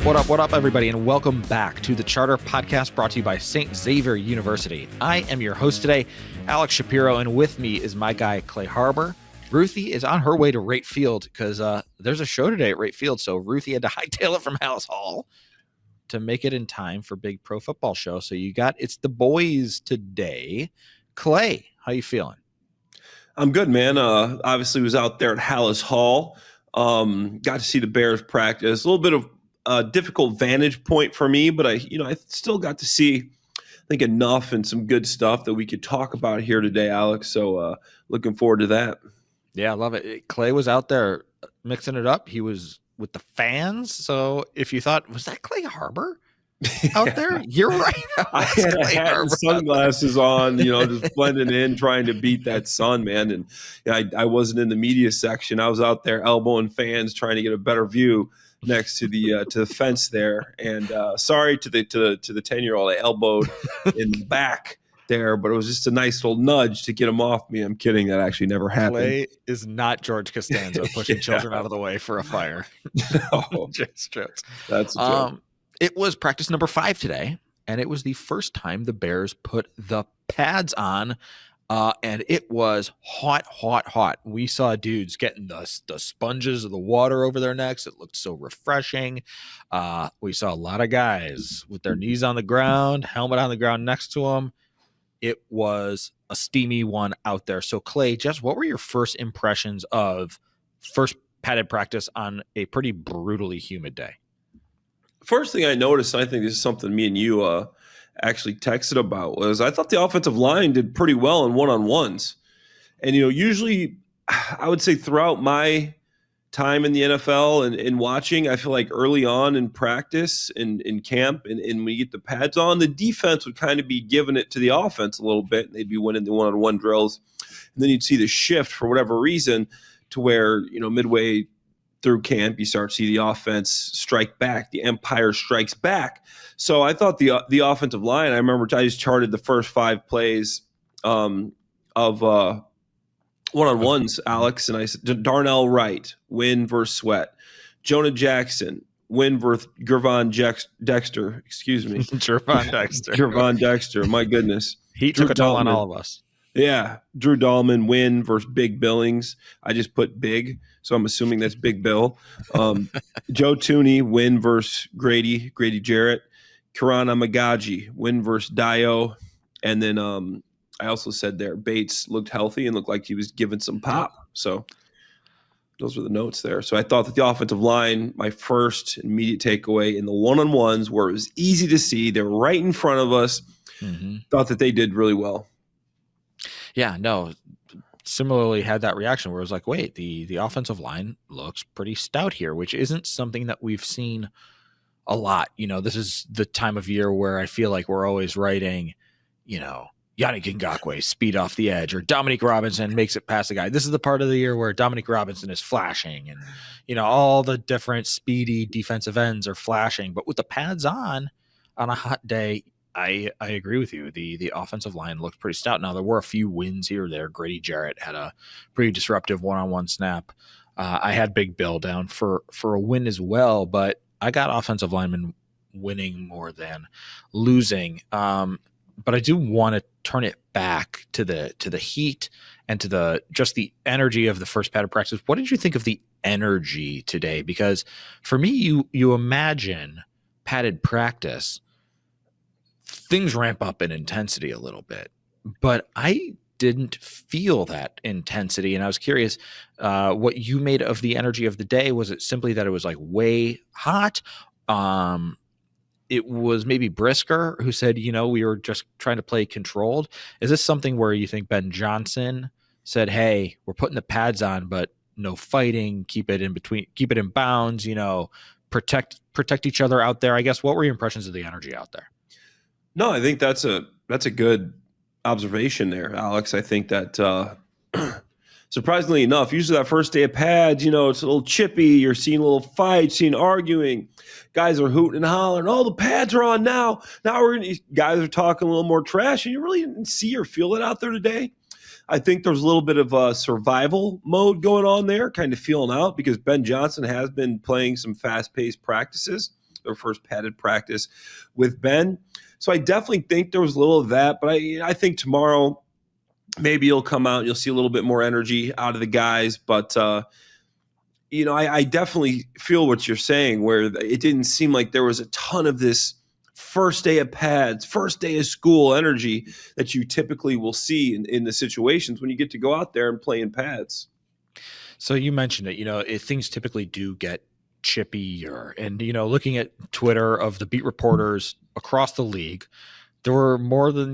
What up, everybody, and welcome back to the Charter Podcast brought to you by St. Xavier University. I am your host today, 𝗪𝗛 𝗵𝗶𝗹, and with me is my guy, Clay Harbor. Ruthie is on her way to Wright Field because there's a show today at Wright Field, so Ruthie had to hightail it from Halas Hall to make it in time for big pro football show. So it's the boys today. Clay, how you feeling? I'm good, man. Obviously was out there at Halas Hall. Got to see the Bears practice. A little bit of a difficult vantage point for me, but I still got to see, I think, enough and some good stuff that we could talk about here today, Alex. So looking forward to that. Yeah, I love it. Clay was out there mixing it up. He was with the fans. So if you thought, was that Clay Harbor out there? You're right. I had a hat and sunglasses on, just blending in, trying to beat that sun, man. And I wasn't in the media section. I was out there elbowing fans, trying to get a better view next to the fence there. And sorry to the 10-year-old, I elbowed in the back there, but it was just a nice little nudge to get him off me. I'm kidding. That actually never happened. Clay is not George Costanza pushing children out of the way for a fire. No. Just jokes. That's a joke. It was practice number 5 today, and it was the first time the Bears put the pads on, and it was hot. We saw dudes getting the sponges of the water over their necks. It looked so refreshing. We saw a lot of guys with their knees on the ground, helmet on the ground next to them. It was a steamy one out there. So, Clay, just what were your first impressions of first padded practice on a pretty brutally humid day? First thing I noticed, and I think this is something me and you actually texted about, was I thought the offensive line did pretty well in one-on-ones. And, usually I would say throughout my time in the NFL and watching, I feel like early on in practice and in camp and when you get the pads on, the defense would kind of be giving it to the offense a little bit. They'd be winning the one-on-one drills. And then you'd see the shift for whatever reason to where, midway through camp, you start to see the offense strike back. The Empire strikes back. So I thought the offensive line, I remember I just charted the first 5 plays of one-on-ones, Alex, and I said, Darnell Wright, win versus Sweat. Jonah Jackson, win versus 𝗵𝗀 Dexter. Excuse me. 𝗵𝗀 Dexter. My goodness. He took a toll on all of us. Yeah. Drew Dahlman, win versus Big Billings. I just put big, so I'm assuming that's Big Bill. Joe Tuni, win versus Grady Jarrett. Karan Amagaji, win versus Dio. And then I also said there, Bates looked healthy and looked like he was giving some pop. So those were the notes there. So I thought that the offensive line, my first immediate takeaway in the one-on-ones where it was easy to see, they were right in front of us, thought that they did really well. Yeah, no, similarly had that reaction where it was like, wait, the offensive line looks pretty stout here, which isn't something that we've seen a lot. This is the time of year where I feel like we're always writing, 𝗵𝗀 Ngakoue speed off the edge, or Dominique Robinson makes it past the guy. This is the part of the year where Dominique Robinson is flashing and, all the different speedy defensive ends are flashing. But with the pads on a hot day, I agree with you. The offensive line looked pretty stout. Now, there were a few wins here or there. Grady Jarrett had a pretty disruptive one-on-one snap. I had Big Bill down for a win as well, but I got offensive linemen winning more than losing. But I do want to turn it back to the heat and to the energy of the first padded practice. What did you think of the energy today? Because for me, you imagine padded practice, things ramp up in intensity a little bit, but I didn't feel that intensity. And I was curious what you made of the energy of the day. Was it simply that it was like way hot? It was maybe Brisker who said, we were just trying to play controlled. Is this something where you think Ben Johnson said, hey, we're putting the pads on, but no fighting, keep it in between, keep it in bounds, protect each other out there? I guess, what were your impressions of the energy out there? No, I think that's a good observation there, Alex. I think that surprisingly enough, usually that first day of pads, it's a little chippy. You're seeing a little fight, seeing arguing. Guys are hooting and hollering. Oh, the pads are on now. Now guys are talking a little more trash, and you really didn't see or feel it out there today. I think there's a little bit of a survival mode going on there, kind of feeling out, because Ben Johnson has been playing some fast-paced practices, their first padded practice with Ben. So I definitely think there was a little of that, but I think tomorrow maybe you'll come out and you'll see a little bit more energy out of the guys. But, I definitely feel what you're saying, where it didn't seem like there was a ton of this first day of pads, first day of school energy that you typically will see in the situations when you get to go out there and play in pads. So you mentioned it, things typically do get chippier. And, looking at Twitter of the beat reporters across the league, there were more than,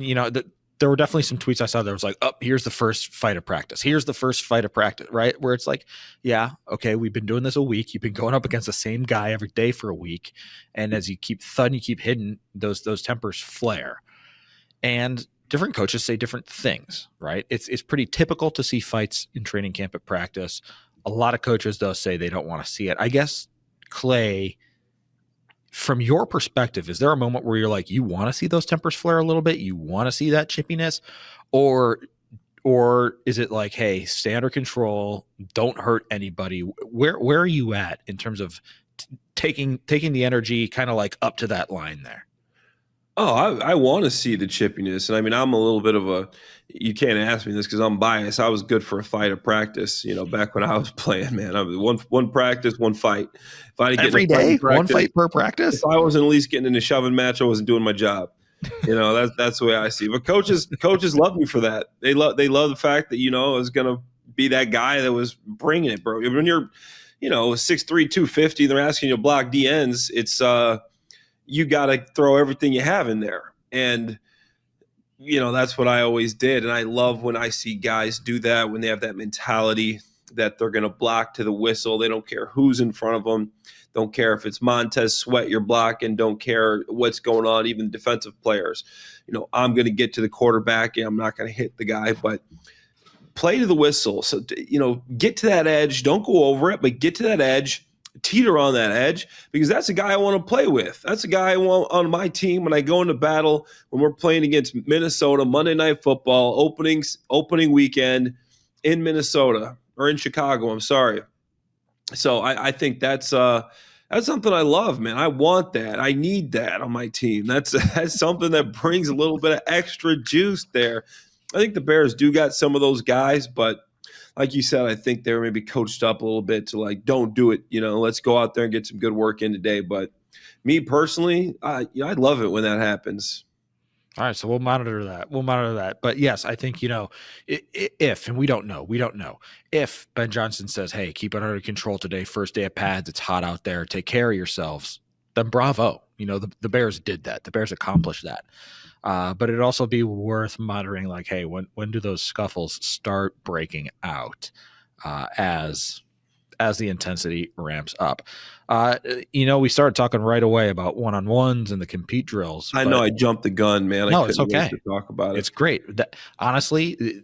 there were definitely some tweets I saw that was like, oh, here's the first fight of practice. Here's the first fight of practice, right? Where it's like, yeah, okay, we've been doing this a week. You've been going up against the same guy every day for a week. And as you keep thudding, you keep hitting, those tempers flare. And different coaches say different things, right? It's pretty typical to see fights in training camp at practice. A lot of coaches, though, say they don't want to see it. I guess, Clay, from your perspective, is there a moment where you're like, you want to see those tempers flare a little bit? You want to see that chippiness? Or is it like, hey, stay under control, don't hurt anybody? Where are you at in terms of taking the energy kind of like up to that line there? Oh, I want to see the chippiness. And I mean, I'm a little bit of you can't ask me this because I'm biased. I was good for a fight of practice, back when I was playing, man. I was one practice, one fight. If I didn't every day, one fight per practice. If I wasn't at least getting in a shoving match, I wasn't doing my job. That's the way I see it. But coaches love me for that. They love the fact that, I was going to be that guy that was bringing it, bro. When you're, 6'3", 250, they're asking you to block DNs. It's, you got to throw everything you have in there. And, that's what I always did. And I love when I see guys do that, when they have that mentality that they're going to block to the whistle. They don't care who's in front of them. Don't care if it's Montez Sweat you're blocking. Don't care what's going on, even defensive players. I'm going to get to the quarterback and I'm not going to hit the guy, but play to the whistle. So, get to that edge. Don't go over it, but get to that edge. Teeter on that edge, because that's a guy I want to play with. That's a guy I want on my team when I go into battle, when we're playing against Minnesota, Monday Night Football, opening weekend in Minnesota or in Chicago. I'm sorry. So I think that's something I love, man. I want that. I need that on my team. That's something that brings a little bit of extra juice there. I think the Bears do got some of those guys, but like you said, I think they were maybe coached up a little bit to like, don't do it. Let's go out there and get some good work in today. But me personally, I love it when that happens. All right, so we'll monitor that. But yes, I think, if, and we don't know, if Ben Johnson says, hey, keep it under control today, first day of pads, it's hot out there, take care of yourselves, then bravo. The Bears did that. The Bears accomplished that. But it'd also be worth monitoring, like, hey, when do those scuffles start breaking out as the intensity ramps up? We started talking right away about one-on-ones and the compete drills. I know I jumped the gun, man. No, it's okay. To talk about it. It's great. Honestly,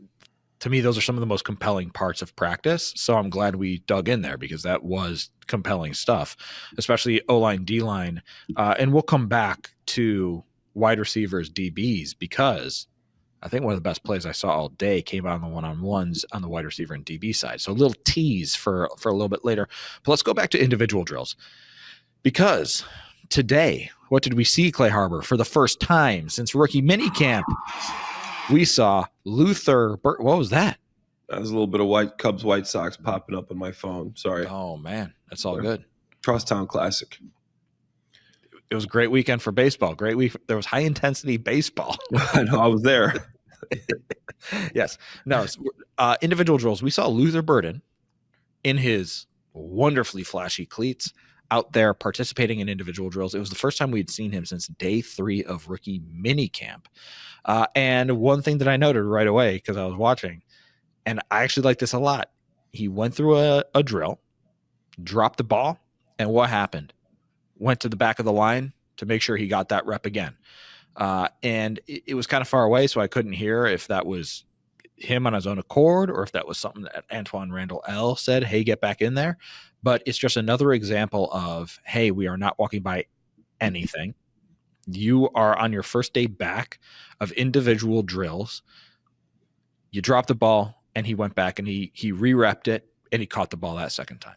to me, those are some of the most compelling parts of practice. So I'm glad we dug in there because that was compelling stuff, especially O-line, D-line. And we'll come back to wide receivers, DBs, because I think one of the best plays I saw all day came out on the one-on-ones on the wide receiver and DB side. So a little tease for a little bit later. But let's go back to individual drills, because today, what did we see, Clay Harbor? For the first time since rookie minicamp, we saw Luther. What was that? That was a little bit of Cubs White Sox popping up on my phone. Sorry. Oh, man. That's all good. Crosstown Classic. It was a great weekend for baseball. Great week. There was high intensity baseball. I know. I was there. Yes. No. Individual drills. We saw Luther Burden in his wonderfully flashy cleats out there participating in individual drills. It was the first time we'd seen him since day 3 of rookie minicamp. And one thing that I noted right away, because I was watching, and I actually like this a lot, he went through a drill, dropped the ball, and what happened? Went to the back of the line to make sure he got that rep again. And it was kind of far away, so I couldn't hear if that was him on his own accord or if that was something that Antoine Randall L. said, hey, get back in there. But it's just another example of, hey, we are not walking by anything. You are on your first day back of individual drills. You dropped the ball, and he went back and he re-repped it, and he caught the ball that second time.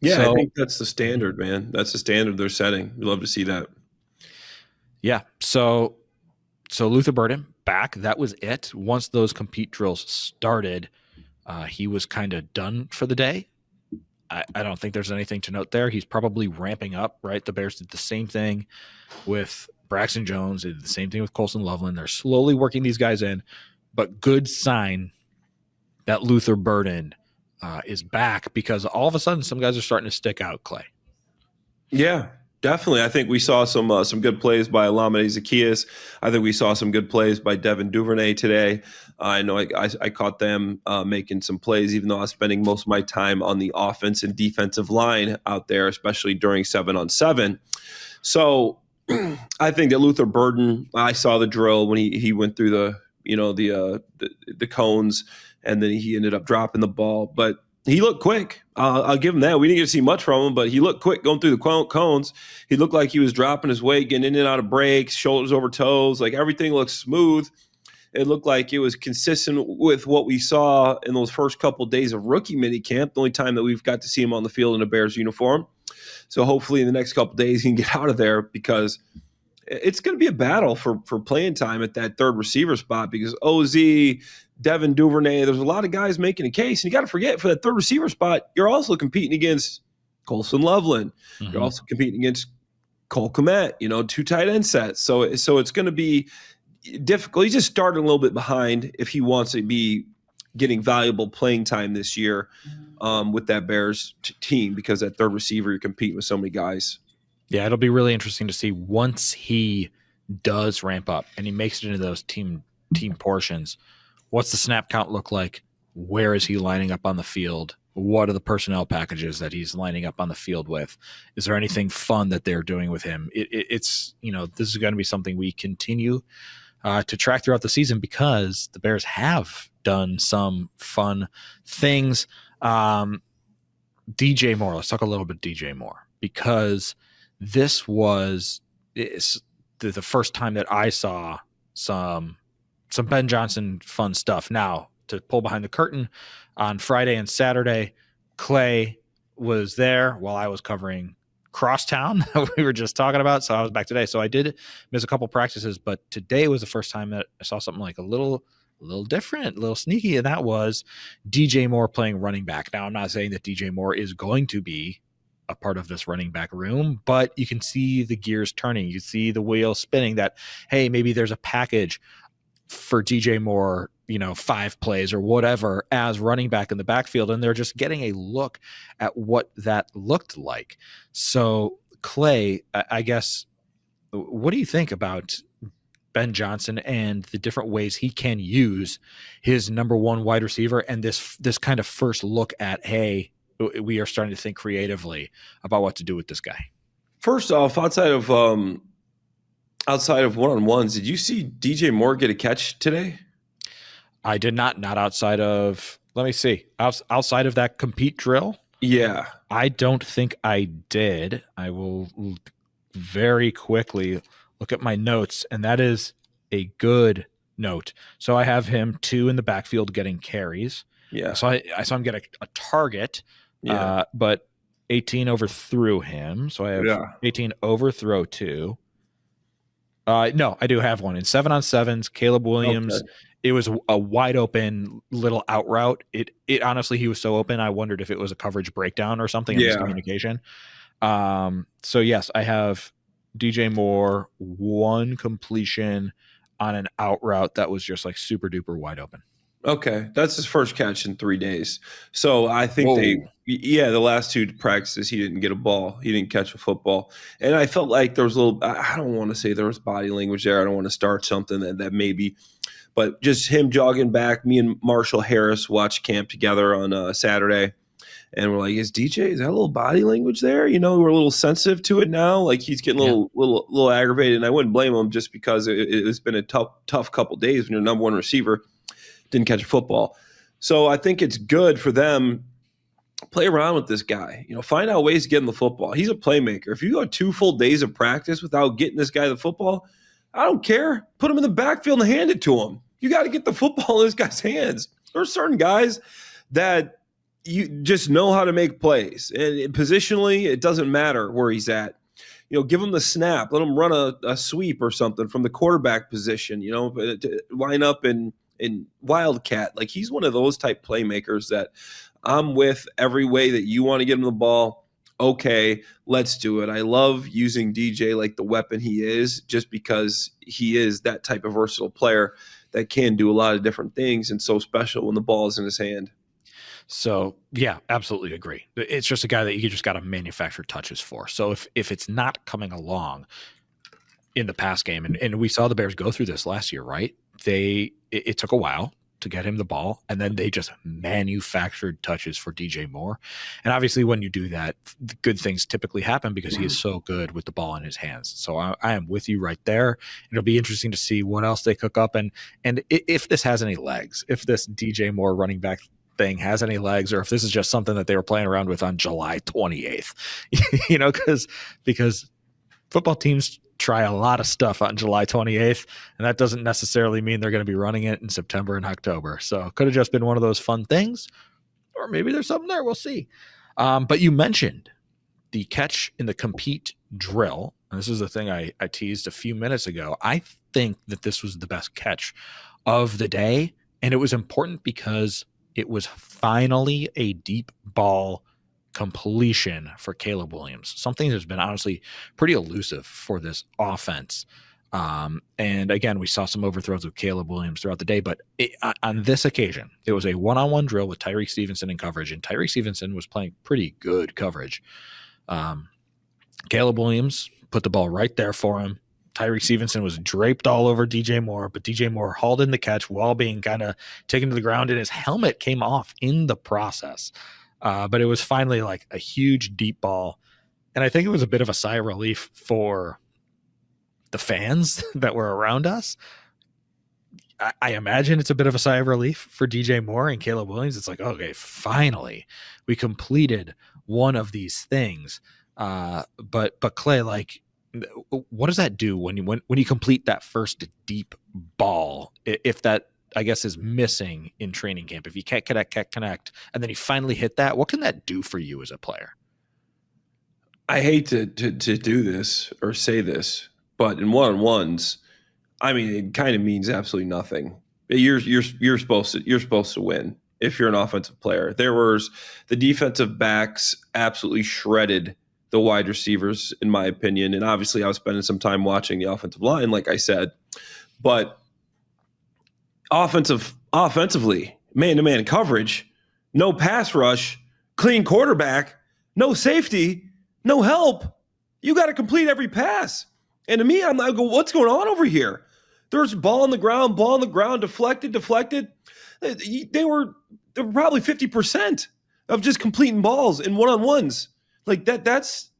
Yeah, I So, think that's the standard, man. That's the standard they're setting. We love to see that. yeah. So Luther Burden back. That was it. Once those compete drills started, he was kind of done for the day. I don't think there's anything to note there. He's probably ramping up, right? The Bears did the same thing with Braxton Jones. They did the same thing with Colston Loveland. They're slowly working these guys in, but good sign that Luther Burden is back, because all of a sudden some guys are starting to stick out, Clay. Yeah, definitely. I think we saw some good plays by 𝗻𝗂 I think we saw some good plays by Devin Duvernay today. I know I caught them making some plays, even though I was spending most of my time on the offense and defensive line out there, especially during 7-on-7. So I think that Luther Burden, I saw the drill when he went through the cones, and then he ended up dropping the ball, but he looked quick. I'll give him that. We didn't get to see much from him, but he looked quick going through the cones. He looked like he was dropping his weight, getting in and out of breaks, shoulders over toes. Like, everything looked smooth. It looked like it was consistent with what we saw in those first couple of days of rookie minicamp, the only time that we've got to see him on the field in a Bears uniform. So hopefully in the next couple of days he can get out of there, because it's going to be a battle for playing time at that third receiver spot, because OZ, Devin Duvernay, there's a lot of guys making a case. And you got to forget, for that third receiver spot, you're also competing against Colston Loveland. Mm-hmm. You're also competing against Cole Kmet, 2 tight end sets. So it's going to be difficult. He's just starting a little bit behind if he wants to be getting valuable playing time this year with that Bears team, because that third receiver, you're competing with so many guys. Yeah, it'll be really interesting to see once he does ramp up and he makes it into those team portions. What's the snap count look like? Where is he lining up on the field? What are the personnel packages that he's lining up on the field with? Is there anything fun that they're doing with him? It's this is going to be something we continue to track throughout the season, because the Bears have done some fun things. DJ Moore, let's talk a little bit DJ Moore, because this was the first time that I saw some Ben Johnson fun stuff. Now, to pull behind the curtain, on Friday and Saturday, Clay was there while I was covering Crosstown that we were just talking about. So I was back today. So I did miss a couple practices, but today was the first time that I saw something like a little different, a little sneaky, and that was DJ Moore playing running back. Now, I'm not saying that DJ Moore is going to be a part of this running back room, but you can see the gears turning. You see the wheel spinning that, hey, maybe there's a package for DJ Moore, 5 plays or whatever as running back in the backfield, and they're just getting a look at what that looked like. So, Clay, I guess, what do you think about Ben Johnson and the different ways he can use his number one wide receiver, and this kind of first look at, hey, we are starting to think creatively about what to do with this guy? First off, outside of one-on-ones, did you see DJ Moore get a catch today? I did not outside of, let me see, outside of that compete drill. Yeah. I don't think I did. I will very quickly look at my notes, and that is a good note. So I have him 2 in the backfield getting carries. Yeah. So I saw him get a target, but 18 overthrew him. So I have 18 overthrow 2. No, I do have one. In 7-on-7s, Caleb Williams, it was a wide open little out route. It honestly, he was so open, I wondered if it was a coverage breakdown or something in miscommunication. So yes, I have DJ Moore 1 completion on an out route that was just like super duper wide open. Okay, that's his first catch in 3 days. So I think the last 2 practices he didn't get a ball. He didn't catch a football. And I felt like there was a little, I don't want to say there was body language there. I don't want to start something that maybe, but just him jogging back. Me and Marshall Harris watched camp together on Saturday. And we're like, is that a little body language there? We're a little sensitive to it now. Like, he's getting a little aggravated. And I wouldn't blame him, just because it's been a tough couple of days when you're number one receiver. Didn't catch a football. So I think it's good for them. Play around with this guy. Find out ways to get him the football. He's a playmaker. If you go 2 full days of practice without getting this guy the football, I don't care. Put him in the backfield and hand it to him. You got to get the football in this guy's hands. There are certain guys that you just know how to make plays. And positionally, it doesn't matter where he's at. Give him the snap. Let him run a sweep or something from the quarterback position, line up in wildcat. Like, he's one of those type playmakers that I'm with every way that you want to get him the ball. Okay, let's do it. I love using DJ like the weapon he is, just because he is that type of versatile player that can do a lot of different things and so special when the ball is in his hand. So, yeah, absolutely agree. It's just a guy that you just got to manufacture touches for. So if it's not coming along in the pass game, and we saw the Bears go through this last year, right? It took a while to get him the ball, and then they just manufactured touches for DJ Moore. And obviously when you do that, good things typically happen because he is so good with the ball in his hands. So I am with you right there. It'll be interesting to see what else they cook up, and if this has any legs, if this DJ Moore running back thing has any legs, or if this is just something that they were playing around with on July 28th, because football teams try a lot of stuff on July 28th, and that doesn't necessarily mean they're going to be running it in September and October. So it could have just been one of those fun things, or maybe there's something there. We'll see. But you mentioned the catch in the compete drill, and this is the thing I teased a few minutes ago. I think that this was the best catch of the day, and it was important because it was finally a deep ball completion for Caleb Williams, something that's been honestly pretty elusive for this offense. And again, we saw some overthrows of Caleb Williams throughout the day, but on this occasion, it was a one-on-one drill with Tyrique Stevenson in coverage, and Tyrique Stevenson was playing pretty good coverage. Caleb Williams put the ball right there for him. Tyrique Stevenson was draped all over DJ Moore, but DJ Moore hauled in the catch while being kind of taken to the ground, and his helmet came off in the process. But it was finally like a huge deep ball. And I think it was a bit of a sigh of relief for the fans that were around us. I imagine it's a bit of a sigh of relief for DJ Moore and Caleb Williams. It's like, okay, finally we completed one of these things. But Clay, like, what does that do when you complete that first deep ball? If that, I guess, is missing in training camp, if you can't connect, and then you finally hit that, what can that do for you as a player? I hate to do this or say this, but in one-on-ones, I mean, it kind of means absolutely nothing. You're supposed to win if you're an offensive player. The defensive backs absolutely shredded the wide receivers, in my opinion. And obviously I was spending some time watching the offensive line, like I said, but offensively, man-to-man coverage, no pass rush, clean quarterback, no safety, no help. You got to complete every pass. And to me, I go, what's going on over here? There's ball on the ground, deflected. They were probably 50% of just completing balls in one-on-ones. Like that's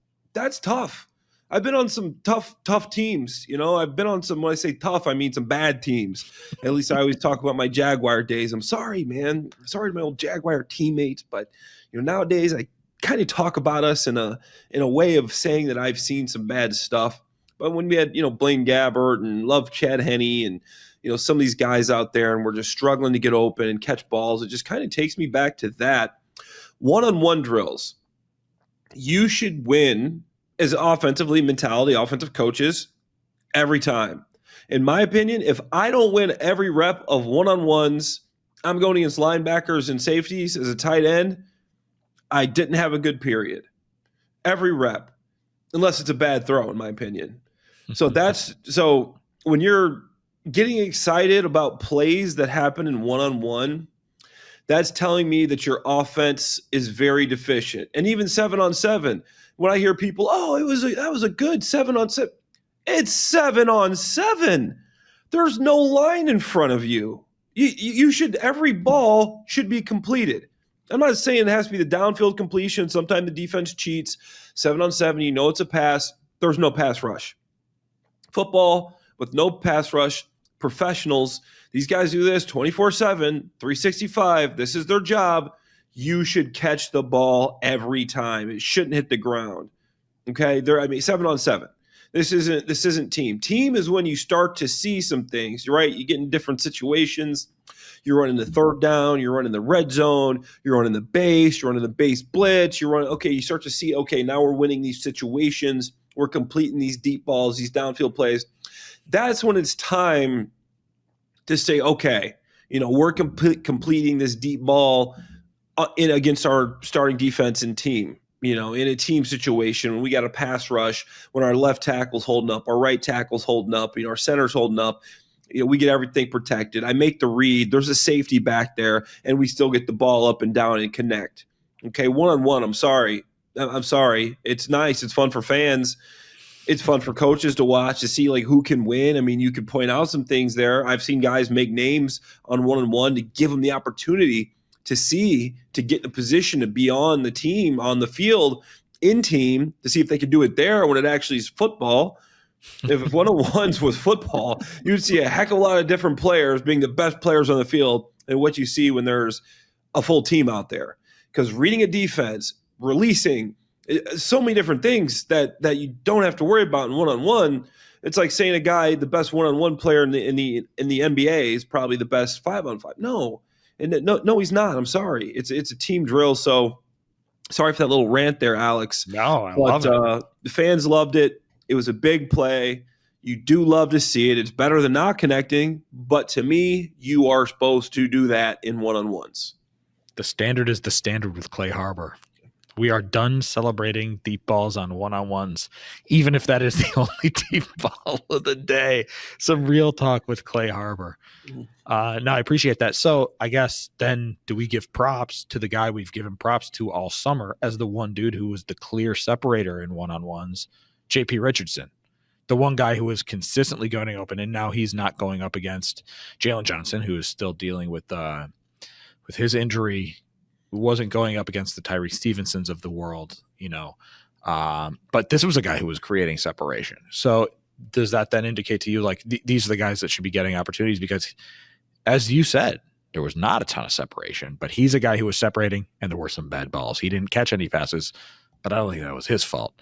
tough. I've been on some tough teams. I've been on some, when I say tough, I mean some bad teams. At least I always talk about my Jaguar days. I'm sorry, man. Sorry to my old Jaguar teammates, but nowadays I kind of talk about us in a way of saying that I've seen some bad stuff. But when we had, Blaine Gabbert and love Chad Henne and, some of these guys out there, and we're just struggling to get open and catch balls, it just kind of takes me back to that. One-on-one drills. You should win as offensive coaches every time. In my opinion, if I don't win every rep of one-on-ones, I'm going against linebackers and safeties as a tight end, I didn't have a good period. Every rep, unless it's a bad throw, in my opinion. So when you're getting excited about plays that happen in one-on-one, that's telling me that your offense is very deficient. And even 7-on-7, when I hear people, that was a good 7-on-7. It's 7-on-7. There's no line in front of you. Every ball should be completed. I'm not saying it has to be the downfield completion. Sometimes the defense cheats. 7-on-7, it's a pass. There's no pass rush. Football with no pass rush, professionals, these guys do this 24/7, 365. This is their job. You should catch the ball every time. It shouldn't hit the ground. Okay? 7-on-7. This isn't team. Team is when you start to see some things, right? You get in different situations. You're running the third down. You're running the red zone. You're running the base. You're running the base blitz. You're running, okay, you start to see, okay, now we're winning these situations. We're completing these deep balls, these downfield plays. That's when it's time to say, okay, we're completing this deep ball against our starting defense and team. In a team situation, when we got a pass rush, when our left tackle's holding up, our right tackle's holding up, our center's holding up, we get everything protected. I make the read. There's a safety back there, and we still get the ball up and down and connect. Okay, one-on-one, I'm sorry. It's nice. It's fun for fans. It's fun for coaches to watch, to see like who can win. I mean, you could point out some things there. I've seen guys make names on one-on-one to give them the opportunity to get in a position to be on the team, on the field, in team, to see if they could do it there when it actually is football. If one-on-ones was football, you'd see a heck of a lot of different players being the best players on the field than what you see when there's a full team out there. Because reading a defense, releasing, so many different things that you don't have to worry about in one-on-one. It's like saying a guy, the best one-on-one player in the NBA is probably the best 5-on-5. No, he's not. I'm sorry. It's a team drill. So sorry for that little rant there, Alex. No, I love it. The fans loved it. It was a big play. You do love to see it. It's better than not connecting. But to me, you are supposed to do that in one-on-ones. The standard is the standard with Clay Harbor. We are done celebrating deep balls on one-on-ones, even if that is the only deep ball of the day. Some real talk with Clay Harbor. No, I appreciate that. So I guess then do we give props to the guy we've given props to all summer as the one dude who was the clear separator in one-on-ones, J.P. Richardson, the one guy who was consistently going open, and now he's not going up against Jalen Johnson, who is still dealing with his injury, who wasn't going up against the Tyree Stevensons of the world, but this was a guy who was creating separation. So does that then indicate to you like these are the guys that should be getting opportunities? Because as you said, there was not a ton of separation, but he's a guy who was separating, and there were some bad balls. He didn't catch any passes, but I don't think that was his fault.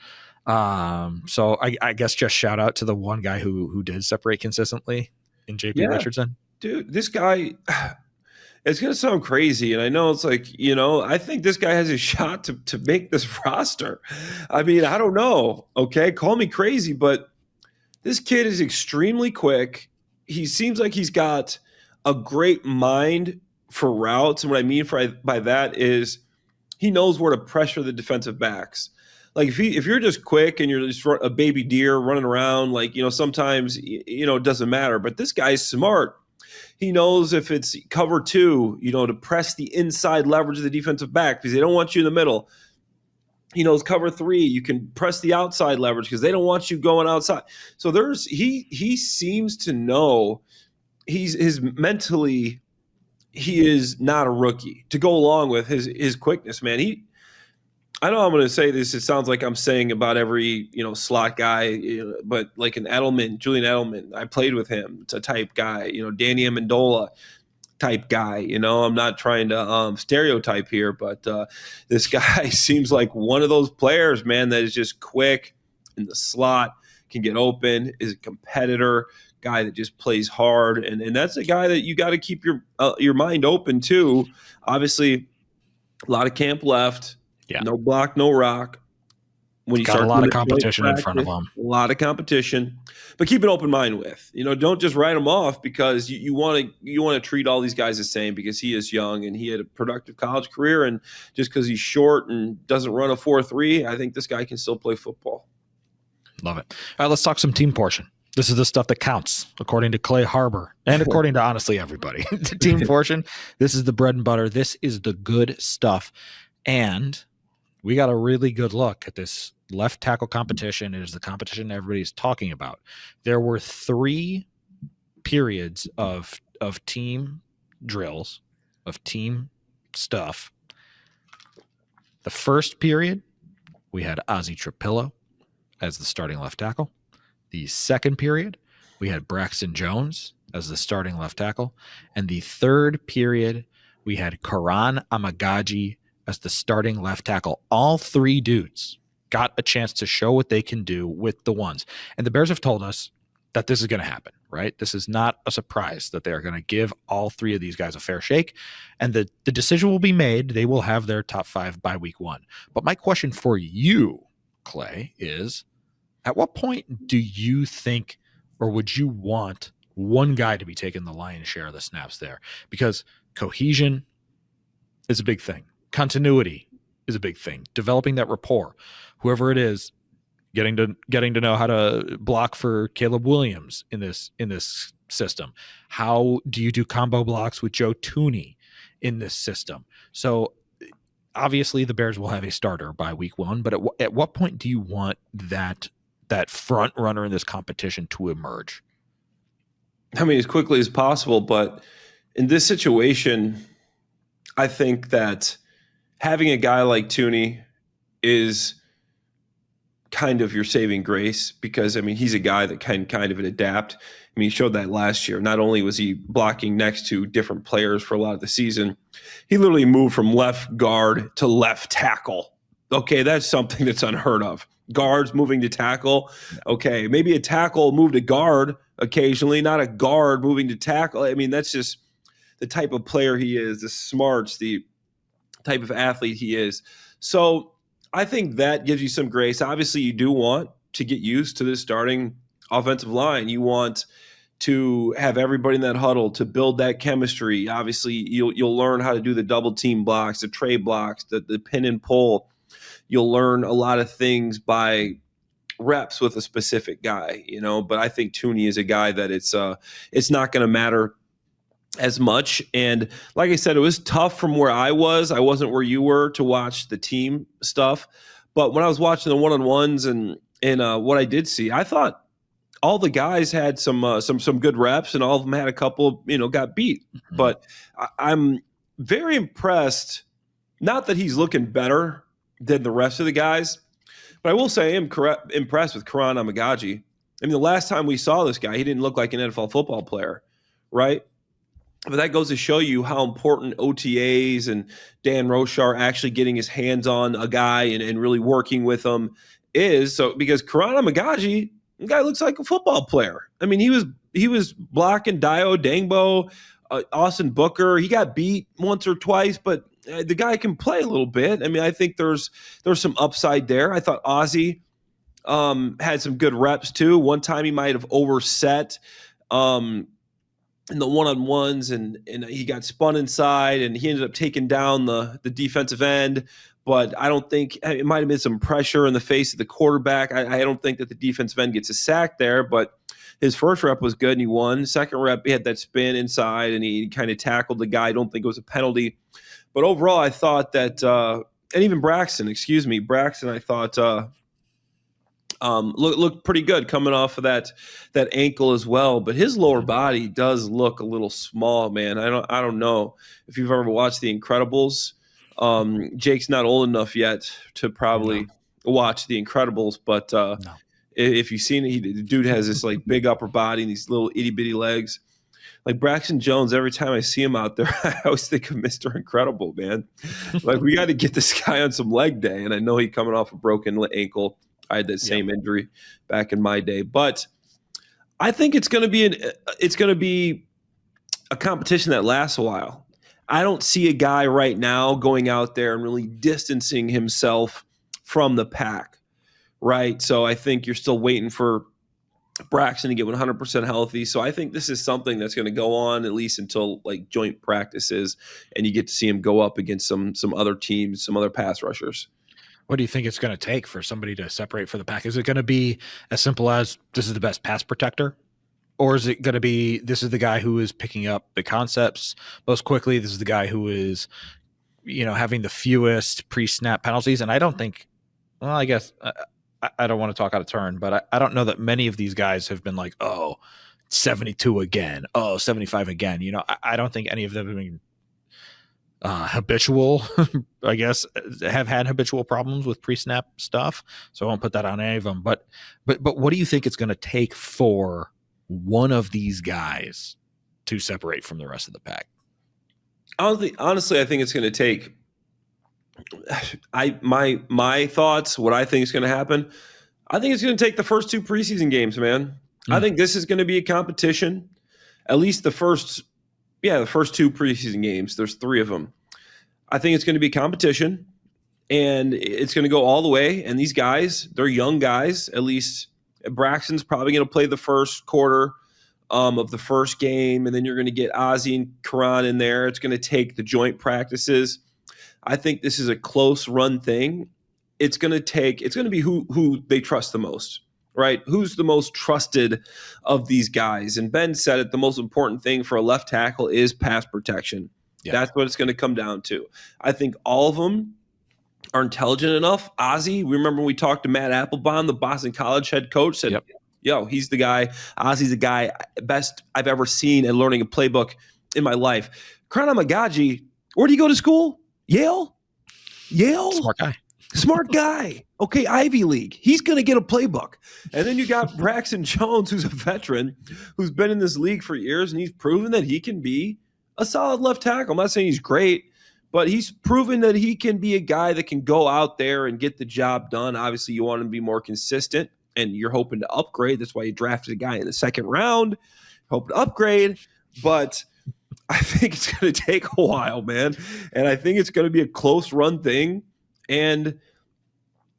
So I guess just shout out to the one guy who did separate consistently in JP Richardson. Dude, this guy, it's going to sound crazy. And I know it's like, I think this guy has a shot to make this roster. I mean, I don't know. Okay. Call me crazy, but this kid is extremely quick. He seems like he's got a great mind for routes. And what I mean by that is he knows where to pressure the defensive backs. Like if you're just quick and you're just a baby deer running around, like, sometimes, it doesn't matter. But this guy's smart. He knows if it's cover 2, to press the inside leverage of the defensive back because they don't want you in the middle. He knows cover 3, you can press the outside leverage because they don't want you going outside. So he seems to know mentally he is not a rookie to go along with his quickness, man. I know I'm going to say this. It sounds like I'm saying about every, slot guy, but like Julian Edelman, I played with him. It's a type guy, Danny Amendola type guy. I'm not trying to stereotype here, but this guy seems like one of those players, man, that is just quick in the slot, can get open, is a competitor, guy that just plays hard. And that's a guy that you got to keep your mind open to. Obviously, a lot of camp left. Yeah. No block, no rock. When you got a lot of competition in front of them. A lot of competition, but keep an open mind with. Don't just write him off because you want to treat all these guys the same because he is young and he had a productive college career, and just because he's short and doesn't run a 4.3, I think this guy can still play football. Love it. All right, let's talk some team portion. This is the stuff that counts, according to Clay Harbor and according to honestly everybody. The team portion. This is the bread and butter. This is the good stuff, and we got a really good look at this left tackle competition. It is the competition everybody's talking about. There were 3 periods of team drills, of team stuff. The first period, we had 𝗪cie έχει𝗁𝗶𝗹 as the starting left tackle. The second period, we had Braxton Jones as the starting left tackle. And the third period, we had Karan Amagaji as the starting left tackle. All 3 dudes got a chance to show what they can do with the ones. And the Bears have told us that this is going to happen, right? This is not a surprise that they're going to give all 3 of these guys a fair shake, and the decision will be made. They will have their top 5 by week 1. But my question for you, Clay, is at what point do you think, or would you want one guy to be taking the lion's share of the snaps there? Because cohesion is a big thing. Continuity is a big thing. Developing that rapport, whoever it is, getting to know how to block for Caleb Williams in this system. How do you do combo blocks with Joe Tuni in this system? So obviously the Bears will have a starter by week 1, but at what point do you want that front runner in this competition to emerge? I mean, as quickly as possible, but in this situation, I think that having a guy like Tuni is kind of your saving grace, because I mean, he's a guy that can kind of adapt. I mean, he showed that last year. Not only was he blocking next to different players for a lot of the season, he literally moved from left guard to left tackle. Okay, that's something that's unheard of. Guards moving to tackle. Okay, maybe a tackle moved to guard occasionally, not a guard moving to tackle. I mean, that's just the type of player he is, the smarts, the type of athlete he is. So I think that gives you some grace. Obviously, you do want to get used to this starting offensive line. You want to have everybody in that huddle to build that chemistry. Obviously, you'll learn how to do the double team blocks, the trade blocks, the pin and pull. You'll learn a lot of things by reps with a specific guy, But I think Tuni is a guy that it's not going to matter as much. And like I said, it was tough from where I was. I wasn't where you were to watch the team stuff. But when I was watching the one-on-ones and what I did see, I thought all the guys had some good reps, and all of them had a couple, got beat. Mm-hmm. But I'm very impressed. Not that he's looking better than the rest of the guys, but I will say I am impressed with Karan Amagaji. I mean, the last time we saw this guy, he didn't look like an NFL football player, right? But that goes to show you how important OTAs and Dan Roche are actually getting his hands on a guy and really working with him is. So because Karan Amagaji, the guy looks like a football player. I mean, he was blocking Dio Dangbo, Austin Booker. He got beat once or twice, but the guy can play a little bit. I mean, I think there's some upside there. I thought 𝗁cie had some good reps too. One time he might have overset in the one-on-ones, and he got spun inside, and he ended up taking down the defensive end. But I don't think it might have been some pressure in the face of the quarterback. I don't think that the defensive end gets a sack there, but his first rep was good and he won. Second rep, he had that spin inside and he kind of tackled the guy. I don't think it was a penalty. But overall, I thought that, and even Braxton, I thought looked pretty good coming off of that ankle as well. But his lower body does look a little small, man. I don't know if you've ever watched The Incredibles. Jake's not old enough yet to probably watch The Incredibles, but if you've seen it, the dude has this like big upper body and these little itty bitty legs. Like Braxton Jones, every time I see him out there, I always think of Mr. Incredible, man. Like, we got to get this guy on some leg day. And I know he's coming off a broken ankle. I had that same injury back in my day. But I think it's going to be a competition that lasts a while. I don't see a guy right now going out there and really distancing himself from the pack, right? So I think you're still waiting for Braxton to get 100% healthy. So I think this is something that's going to go on at least until like joint practices, and you get to see him go up against some other teams, some other pass rushers. What do you think it's going to take for somebody to separate for the pack? Is it going to be as simple as this is the best pass protector? Or is it going to be this is the guy who is picking up the concepts most quickly? This is the guy who is, having the fewest pre-snap penalties. And I don't think, well, I guess I don't want to talk out of turn, but I don't know that many of these guys have been like, 72 again. 75 again. I don't think any of them have been habitual, I guess, have had habitual problems with pre-snap stuff. So I won't put that on any of them. But what do you think it's going to take for one of these guys to separate from the rest of the pack? Honestly, I think it's going to take my thoughts, what I think is going to happen. I think it's going to take the first two preseason games, man. I think this is going to be a competition. At least the first 2 preseason games. There's 3 of them. I think it's going to be a competition, and it's going to go all the way. And these guys, they're young guys. At least Braxton's probably going to play the first quarter of the first game, and then you're going to get 𝗁cie and 𝗵𝗏 in there. It's going to take the joint practices. I think this is a close run thing. It's going to be who they trust the most, right? Who's the most trusted of these guys? And Ben said it, the most important thing for a left tackle is pass protection. Yeah. That's what it's going to come down to. I think all of them are intelligent enough. 𝗁cie, we remember when we talked to Matt Applebaum, the Boston College head coach, said, yo, he's the guy. 𝗁cie's the guy best I've ever seen at learning a playbook in my life. 𝗵𝗏, where do you go to school? Yale? Smart guy. Okay, Ivy League. He's going to get a playbook. And then you got Braxton Jones, who's a veteran, who's been in this league for years, and he's proven that he can be a solid left tackle. I'm not saying he's great, but he's proven that he can be a guy that can go out there and get the job done. Obviously, you want him to be more consistent, and you're hoping to upgrade. That's why you drafted a guy in the second round, hope to upgrade. But I think it's going to take a while, man. And I think it's going to be a close run thing. And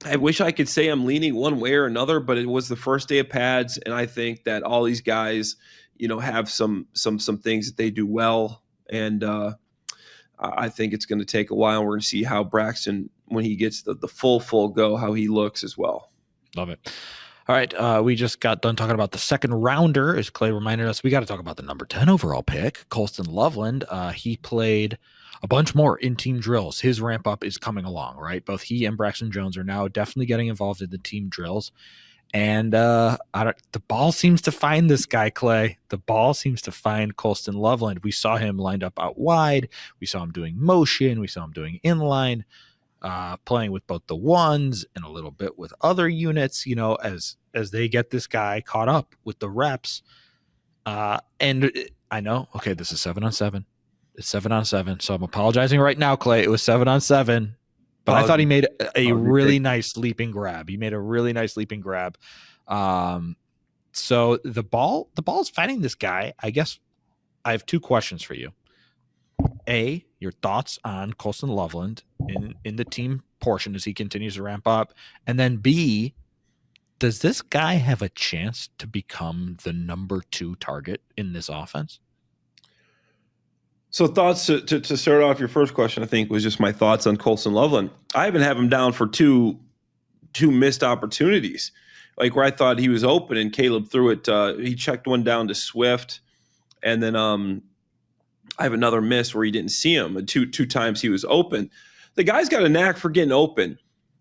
I wish I could say I'm leaning one way or another, but it was the first day of pads, and I think that all these guys, have some things that they do well, and I think it's going to take a while. We're going to see how Braxton, when he gets the full go, how he looks as well. Love it. All right, we just got done talking about the second rounder. As Clay reminded us, we got to talk about the number 10 overall pick, Colston Loveland. He played a bunch more in team drills. His ramp up is coming along, right? Both he and Braxton Jones are now definitely getting involved in the team drills. And the ball seems to find this guy, Clay. The ball seems to find Colston Loveland. We saw him lined up out wide. We saw him doing motion. We saw him doing inline, playing with both the ones and a little bit with other units, as they get this guy caught up with the reps. And I know, okay, this is 7-on-7. It's 7-on-7. So I'm apologizing right now, Clay. It was 7-on-7, but I thought he made a really nice leaping grab. So the ball's finding this guy. I guess I have 2 questions for you. A, your thoughts on Colston Loveland in the team portion as he continues to ramp up. And then B, does this guy have a chance to become the number 2 target in this offense? So thoughts to start off your first question, I think, was just my thoughts on Colston Loveland. I even have him down for two missed opportunities, like where I thought he was open and Caleb threw it. He checked one down to Swift, and then I have another miss where he didn't see him. Two times he was open. The guy's got a knack for getting open.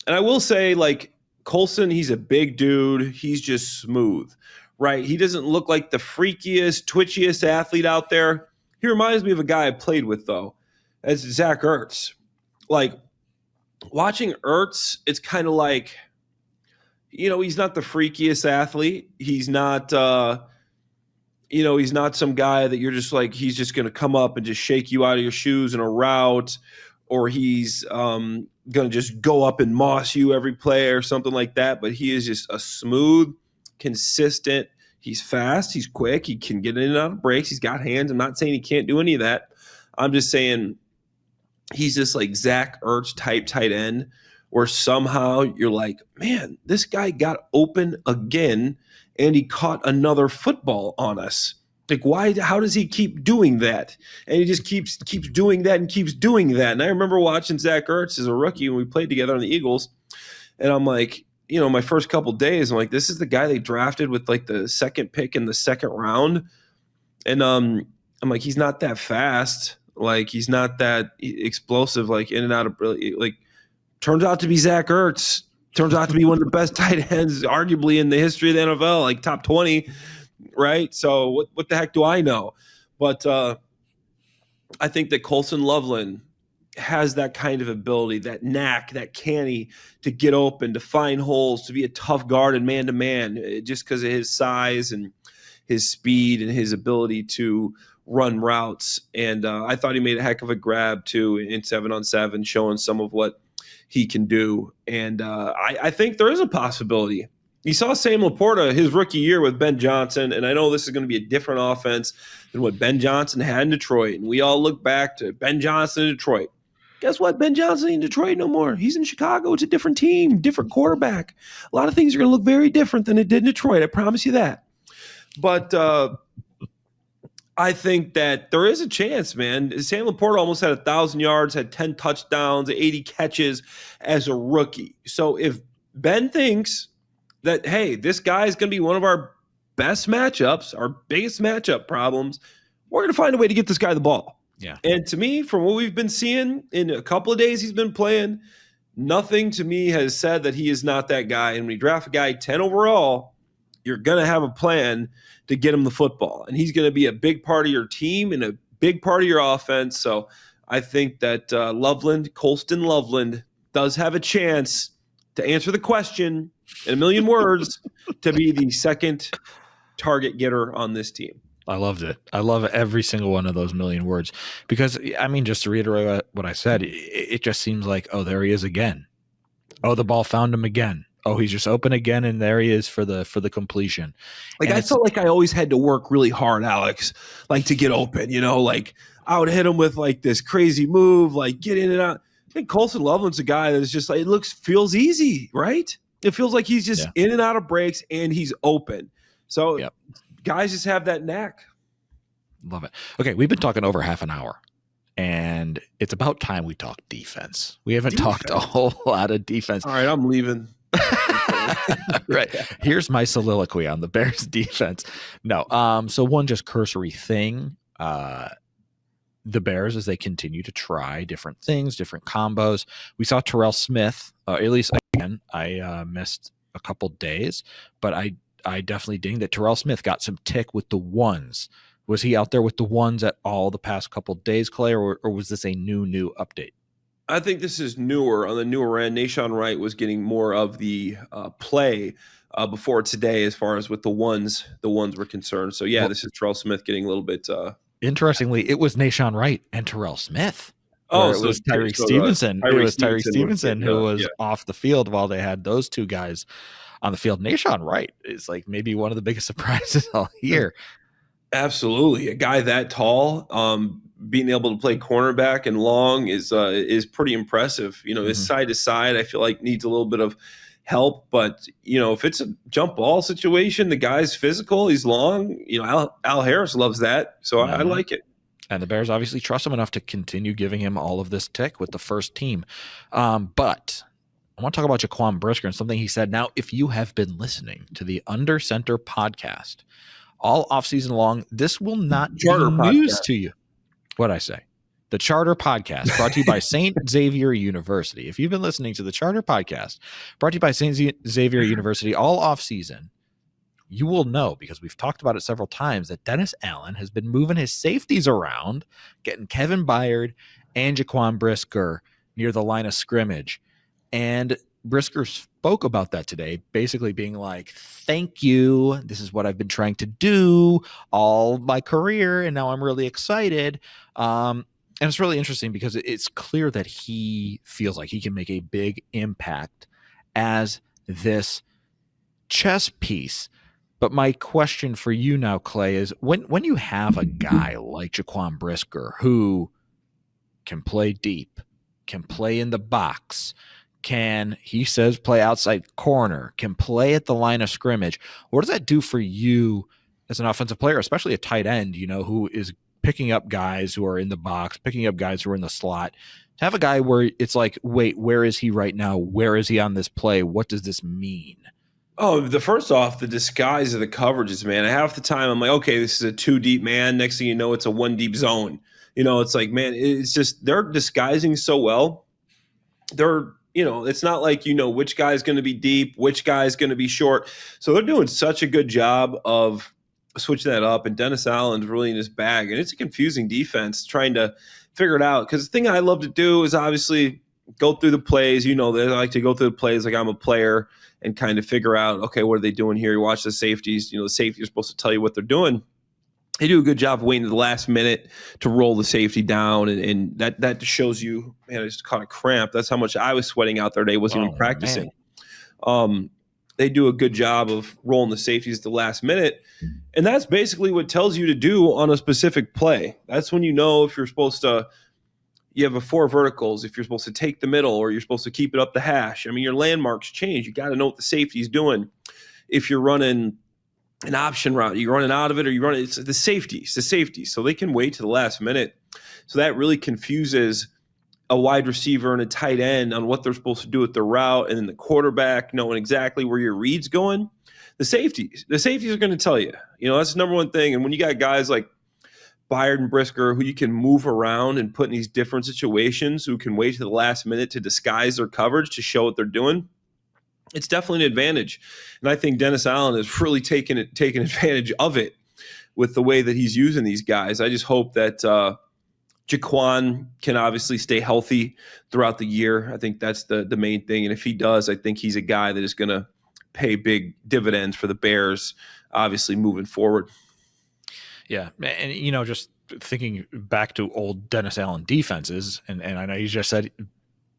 And I will say, like, Colston, he's a big dude. He's just smooth, right? He doesn't look like the freakiest, twitchiest athlete out there. He reminds me of a guy I played with, though. It's Zach Ertz. Like, watching Ertz, it's kind of like, he's not the freakiest athlete. He's not, he's not some guy that you're just like, he's just going to come up and just shake you out of your shoes in a route, or he's going to just go up and moss you every play or something like that. But he is just a smooth, consistent. He's fast. He's quick. He can get in and out of breaks. He's got hands. I'm not saying he can't do any of that. I'm just saying he's just like Zach Ertz type tight end, where somehow you're like, man, this guy got open again and he caught another football on us. Like, why? How does he keep doing that? And he just keeps doing that and keeps doing that. And I remember watching Zach Ertz as a rookie when we played together on the Eagles, and I'm like, my first couple days, I'm like, this is the guy they drafted with like the second pick in the second round. And I'm like, he's not that fast. Like, he's not that explosive, like in and out of, like, turns out to be Zach Ertz. Turns out to be one of the best tight ends, arguably, in the history of the NFL, like top 20, right? So what the heck do I know? But I think that Colston Loveland has that kind of ability, that knack, that canny to get open, to find holes, to be a tough guard and man-to-man, just because of his size and his speed and his ability to run routes. And I thought he made a heck of a grab, too, in 7-on-7, showing some of what he can do. And I think there is a possibility You saw Sam Leaporta his rookie year with Ben Johnson, and I know this is going to be a different offense than what Ben Johnson had in Detroit. And we all look back to Ben Johnson in Detroit. Guess what? Ben Johnson ain't in Detroit no more. He's in Chicago. It's a different team, different quarterback. A lot of things are going to look very different than it did in Detroit. I promise you that. But I think that there is a chance, man. Sam Leaporta almost had 1,000 yards, had 10 touchdowns, 80 catches as a rookie. So if Ben thinks that, hey, this guy is going to be one of our best matchups, our biggest matchup problems, we're going to find a way to get this guy the ball. Yeah. And to me, from what we've been seeing in a couple of days he's been playing, nothing to me has said that he is not that guy. And when you draft a guy 10 overall, you're going to have a plan to get him the football. And he's going to be a big part of your team and a big part of your offense. So I think that Loveland, Colston Loveland, does have a chance to answer the question in a million words to be the second target getter on this team. I loved it. I love every single one of those million words because, I mean, just to reiterate what I said, it just seems like, oh, there he is again. Oh, the ball found him again. Oh, he's just open again, and there he is for the completion. Like, I felt like I always had to work really hard, Alex, like to get open, like I would hit him with like this crazy move, like get in and out. I think Colston Loveland's a guy that's just like, feels easy, right? It feels like he's just in and out of breaks and he's open. So guys just have that knack. Love it. Okay, we've been talking over half an hour, and it's about time we talk defense. We haven't talked a whole lot of defense. All right, I'm leaving. Right. Here's my soliloquy on the Bears defense. No. So one just cursory thing. The Bears, as they continue to try different things, different combos. We saw Terrell Smith, at least again, I missed a couple days, but I definitely dinged that Terrell Smith got some tick with the ones. Was he out there with the ones at all the past couple days, Clay, or was this a new update? I think this is newer on the newer end. Nan Wright was getting more of the play before today, as far as with the ones were concerned. So this is Terrell Smith getting a little bit. Interestingly, it was Nan Wright and Terrell Smith. Oh, so it was Tyreek Stevenson. It was Tyreek Stevenson who was off the field while they had those two guys on the field. Nan Wright is like maybe one of the biggest surprises all year. Absolutely, a guy that tall, being able to play cornerback and long is pretty impressive. His side to side, I feel like needs a little bit of help, but if it's a jump ball situation, the guy's physical, he's long. Al Harris loves that, so I like it. And the Bears obviously trust him enough to continue giving him all of this tick with the first team. But I want to talk about Jaquan Brisker and something he said. Now, if you have been listening to the Under Center podcast all offseason long, this will not be news to you. What'd I say? The Charter Podcast, brought to you by St. Xavier University. If you've been listening to the Charter Podcast, brought to you by St. Xavier University all offseason, you will know, because we've talked about it several times, that Dennis Allen has been moving his safeties around, getting Kevin Byard and Jaquan Brisker near the line of scrimmage. And Brisker spoke about that today, basically being like, thank you. This is what I've been trying to do all my career, and now I'm really excited. And it's really interesting because it's clear that he feels like he can make a big impact as this chess piece. But my question for you now, Clay, is when you have a guy like Jaquan Brisker who can play deep, can play in the box, he says play outside corner, can play at the line of scrimmage, what does that do for you as an offensive player, especially a tight end, who is picking up guys who are in the box, picking up guys who are in the slot, to have a guy where it's like, wait, where is he right now? Where is he on this play? What does this mean? Oh, first off, the disguise of the coverages, man. Half the time I'm like, okay, this is a 2 deep man. Next thing you know, it's a 1 deep zone. It's like, man, it's just they're disguising so well. It's not like which guy's going to be deep, which guy's going to be short. So they're doing such a good job of switching that up. And Dennis Allen's really in his bag. And it's a confusing defense trying to figure it out. Because the thing I love to do is obviously go through the plays. They like to go through the plays like I'm a player and kind of figure out, okay, what are they doing here? You watch the safeties. The safety are supposed to tell you what they're doing. They do a good job of waiting to the last minute to roll the safety down, and that shows you, man, I just caught a cramp. That's how much I was sweating out there today. Wasn't even practicing. they do a good job of rolling the safeties at the last minute. And that's basically what tells you to do on a specific play. That's when you know if you're supposed to, you have a 4 verticals, if you're supposed to take the middle or you're supposed to keep it up the hash. I mean, your landmarks change. You got to know what the safety's doing. If you're running an option route, you're running out of it, or you run it, it's the safeties. So they can wait to the last minute. So that really confuses a wide receiver and a tight end on what they're supposed to do with the route, and then the quarterback knowing exactly where your read's going. The safeties are going to tell you. That's the number one thing. And when you got guys like Byard and Brisker who you can move around and put in these different situations, who can wait to the last minute to disguise their coverage to show what they're doing, it's definitely an advantage. And I think Dennis Allen has really taken advantage of it with the way that he's using these guys. I just hope that Jaquan can obviously stay healthy throughout the year. I think that's the main thing. And if he does, I think he's a guy that is going to pay big dividends for the Bears, obviously moving forward. Yeah. And, just thinking back to old Dennis Allen defenses, and I know you just said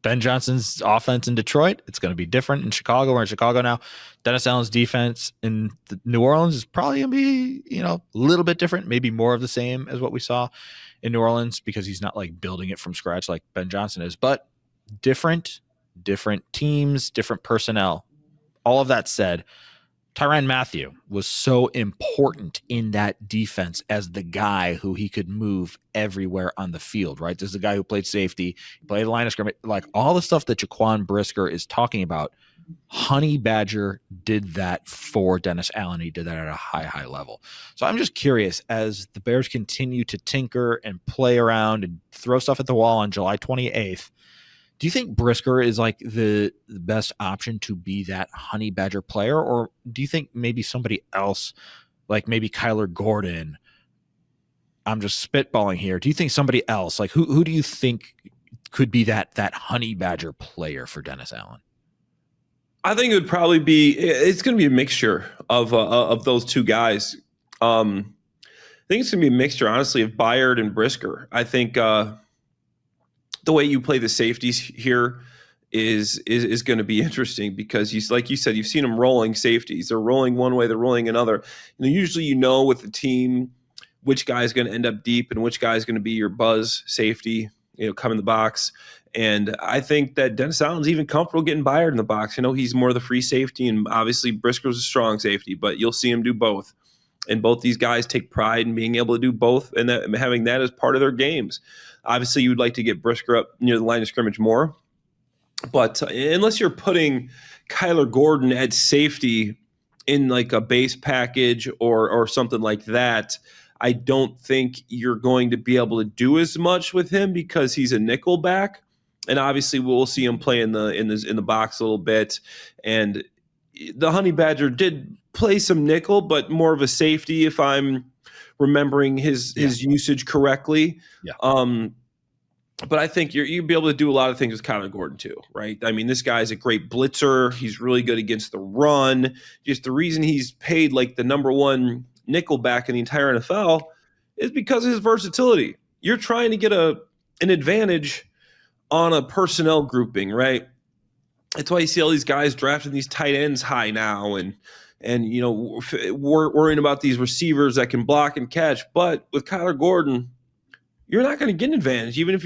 Ben Johnson's offense in Detroit, it's going to be different in Chicago. We're in Chicago now. Dennis Allen's defense in New Orleans is probably going to be, a little bit different, maybe more of the same as what we saw in New Orleans, because he's not like building it from scratch like Ben Johnson is, but different teams, different personnel. All of that said, Tyrann Mathieu was so important in that defense as the guy who he could move everywhere on the field, right? This is the guy who played safety, played line of scrimmage, like all the stuff that Jaquan Brisker is talking about. Honey Badger did that for Dennis Allen. He did that at a high level. So I'm just curious, as the Bears continue to tinker and play around and throw stuff at the wall on July 28th, do you think Brisker is like the best option to be that Honey Badger player? Or do you think maybe somebody else, like maybe Kyler Gordon, I'm just spitballing here. Do you think somebody else, like who do you think could be that Honey Badger player for Dennis Allen? I think it would probably be, it's going to be a mixture of those two guys. I think it's going to be a mixture, honestly, of Byard and Brisker. I think the way you play the safeties here is going to be interesting, because like you said, you've seen them rolling safeties. They're rolling one way, they're rolling another. Usually with the team which guy is going to end up deep and which guy is going to be your buzz safety, come in the box. And I think that Dennis Allen's even comfortable getting Byard in the box. He's more the free safety, and obviously Brisker's a strong safety, but you'll see him do both. And both these guys take pride in being able to do both and having that as part of their games. Obviously, you would like to get Brisker up near the line of scrimmage more. But unless you're putting Kyler Gordon at safety in like a base package or something like that, I don't think you're going to be able to do as much with him, because he's a nickel back. And obviously, we'll see him play in the box a little bit. And the Honey Badger did play some nickel, but more of a safety, if I'm remembering his usage correctly. Yeah. But I think you'd be able to do a lot of things with Kyler Gordon too, right? I mean, this guy's a great blitzer. He's really good against the run. Just the reason he's paid like the number one nickel back in the entire NFL is because of his versatility. You're trying to get an advantage on a personnel grouping, right? That's why you see all these guys drafting these tight ends high now, and worrying about these receivers that can block and catch. But with Kyler Gordon, you're not going to get an advantage, even if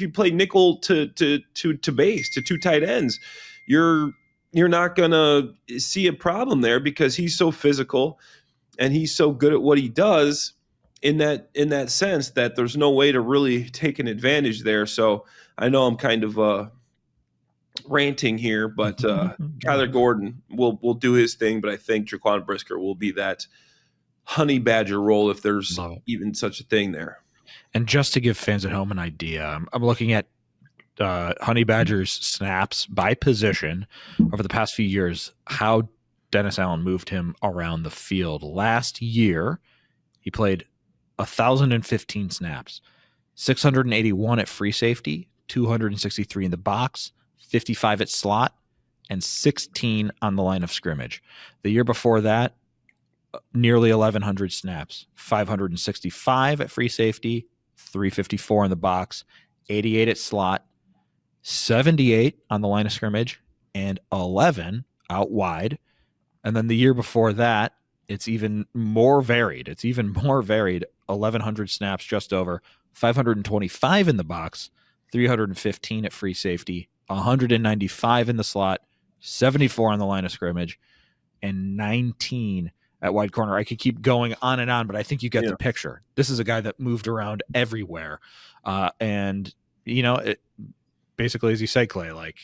you play nickel to base to two tight ends. You're not going to see a problem there, because he's so physical and he's so good at what he does in that sense that there's no way to really take an advantage there. So I know I'm kind of ranting here, but Kyler Gordon will do his thing, but I think Jaquan Brisker will be that Honey Badger role, if there's even such a thing there. And just to give fans at home an idea, I'm looking at Honey Badger's snaps by position over the past few years, how Dennis Allen moved him around the field. Last year, he played 1,015 snaps, 681 at free safety, 263 in the box, 55 at slot, and 16 on the line of scrimmage. The year before that, nearly 1,100 snaps, 565 at free safety, 354 in the box, 88 at slot, 78 on the line of scrimmage, and 11 out wide. And then the year before that, it's even more varied. 1,100 snaps, just over 525 in the box, 315 at free safety, 195 in the slot, 74 on the line of scrimmage, and 19 at wide corner. I could keep going on and on, but I think you get the picture. This is a guy that moved around everywhere. And, basically, as you say, Clay, like,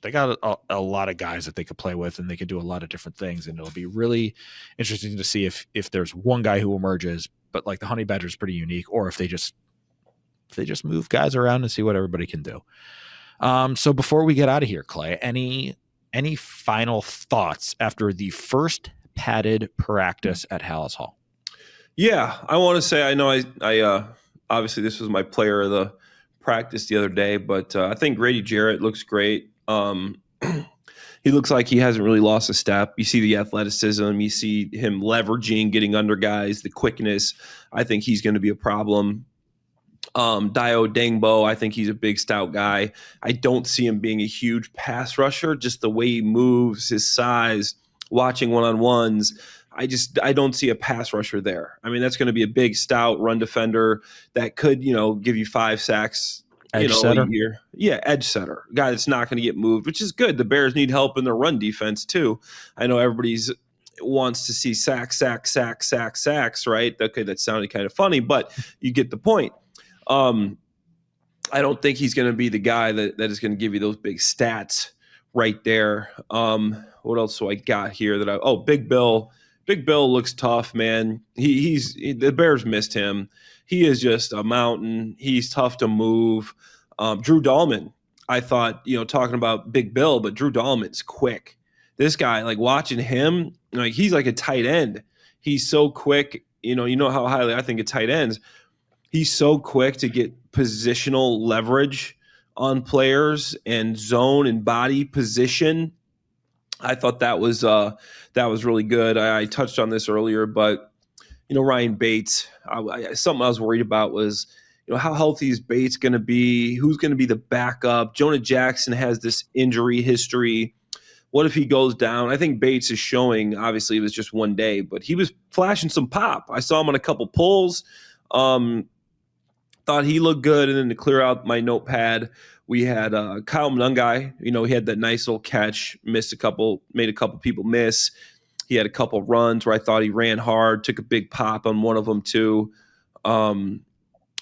they got a lot of guys that they could play with, and they could do a lot of different things. And it'll be really interesting to see if there's one guy who emerges, but like the Honey Badger is pretty unique, or if they just move guys around and see what everybody can do. So before we get out of here, Clay, any final thoughts after the first padded practice at Halas Hall? Yeah, I want to say, I know I obviously this was my player of the practice the other day, but I think �40 Jarrett looks great. He looks like he hasn't really lost a step. You see the athleticism, you see him leveraging, getting under guys, the quickness. I think he's going to be a problem. 𝗬𝗪, I think he's a big, stout guy. I don't see him being a huge pass rusher, just the way he moves, his size, watching one-on-ones. I don't see a pass rusher there. I mean, that's going to be a big, stout run defender that could, give you 5 sacks, edge setter. A year. Yeah, edge setter. Guy that's not going to get moved, which is good. The Bears need help in their run defense too. I know everybody's wants to see sacks, right? Okay, that sounded kind of funny, but you get the point. I don't think he's going to be the guy that is going to give you those big stats right there. What else do I got here Big Bill. Big Bill looks tough, man. The Bears missed him. He is just a mountain. He's tough to move. Drew Dalman, I thought, talking about Big Bill, but Drew Dalman's quick. This guy, like watching him, like he's like a tight end. He's so quick. You know how highly I think of tight ends. He's so quick to get positional leverage on players and zone and body position. I thought that was really good. I touched on this earlier, but Ryan Bates. Something I was worried about was how healthy is Bates going to be? Who's going to be the backup? Jonah Jackson has this injury history. What if he goes down? I think Bates is showing. Obviously, it was just one day, but he was flashing some pop. I saw him on a couple pulls. Thought he looked good, and then to clear out my notepad, we had Kyle Munungai. He had that nice little catch, made a couple people miss. He had a couple runs where I thought he ran hard, took a big pop on one of them too.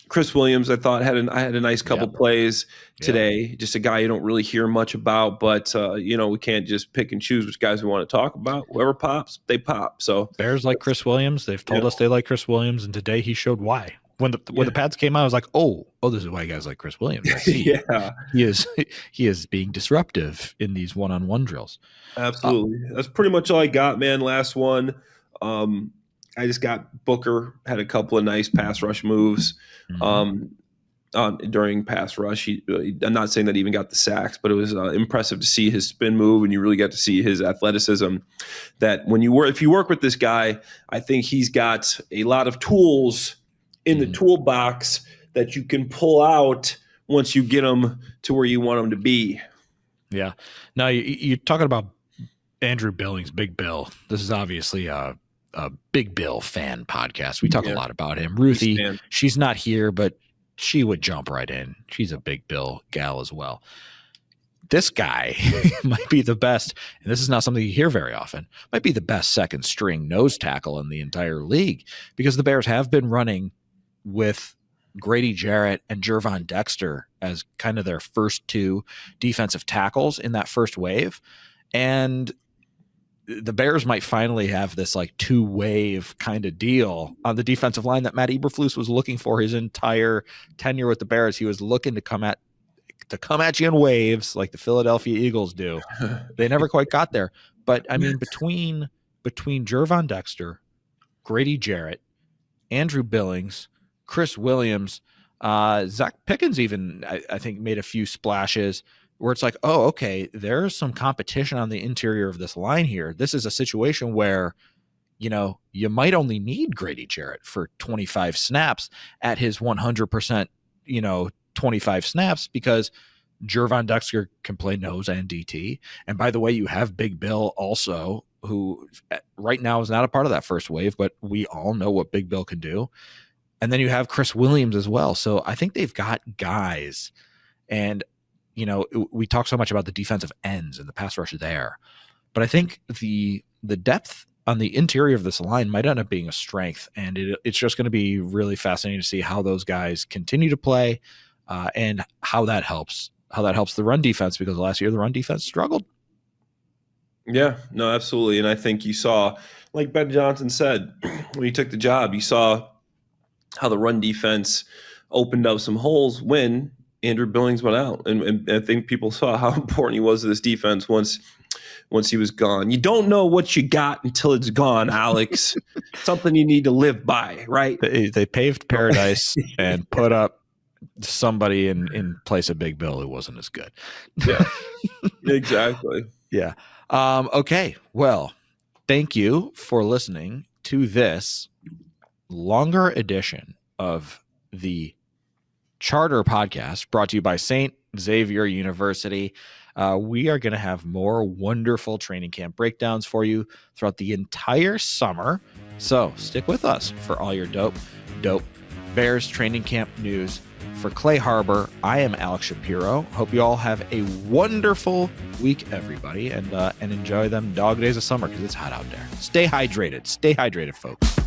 Chris Williams, I thought I had a nice couple plays today. Just a guy you don't really hear much about, but we can't just pick and choose which guys we want to talk about. Whoever pops, they pop. So Bears like Chris Williams. They've told us they like Chris Williams, and today he showed why. When the pads came out, I was like, oh, this is why guys like Chris Williams. I see. He is being disruptive in these one-on-one drills. Absolutely. That's pretty much all I got, man. Last one. I just got Booker, had a couple of nice pass rush moves during pass rush. I'm not saying that he even got the sacks, but it was impressive to see his spin move, and you really got to see his athleticism. That if you work with this guy, I think he's got a lot of tools in the toolbox that you can pull out once you get them to where you want them to be. Yeah. Now you're talking about Andrew Billings, Big Bill. This is obviously a Big Bill fan podcast. We talk a lot about him. Ruthie, she's not here, but she would jump right in. She's a Big Bill gal as well. This guy might be the best, and this is not something you hear very often, might be the best second string nose tackle in the entire league, because the Bears have been running with �40 Jarrett and Gervon Dexter as kind of their first two defensive tackles in that first wave. And the Bears might finally have this like 2-wave kind of deal on the defensive line that Matt Eberflus was looking for his entire tenure with the Bears. He was looking to come at you in waves like the Philadelphia Eagles do. They never quite got there. But I mean, between Gervon Dexter, �40 Jarrett, Andrew Billings, Chris Williams, Zach Pickens even, I think, made a few splashes where it's like, oh, okay, there's some competition on the interior of this line here. This is a situation where, you might only need �40 Jarrett for 25 snaps at his 100%, 25 snaps, because Gervon Dexter can play nose and DT. And by the way, you have Big Bill also, who right now is not a part of that first wave, but we all know what Big Bill can do. And then you have Chris Williams as well. So I think they've got guys. And, you know, we talk so much about the defensive ends and the pass rush there. But I think the depth on the interior of this line might end up being a strength. And it's just going to be really fascinating to see how those guys continue to play and how that helps the run defense, because last year the run defense struggled. Yeah, no, absolutely. And I think you saw, like Ben Johnson said, when he took the job, you saw how the run defense opened up some holes when Andrew Billings went out. And I think people saw how important he was to this defense once he was gone. You don't know what you got until it's gone, Alex. Something you need to live by, right? They paved paradise and put up somebody in place of Big Bill who wasn't as good. Yeah, exactly. Yeah. Okay. Well, thank you for listening to this longer edition of the Charter Podcast, brought to you by St. Xavier University. We are going to have more wonderful training camp breakdowns for you throughout the entire summer. So stick with us for all your dope Bears training camp news. For Clay Harbor, I am 𝗪cie𝗰𝗶𝗹. Hope you all have a wonderful week, everybody, and enjoy them dog days of summer, because it's hot out there. Stay hydrated, folks.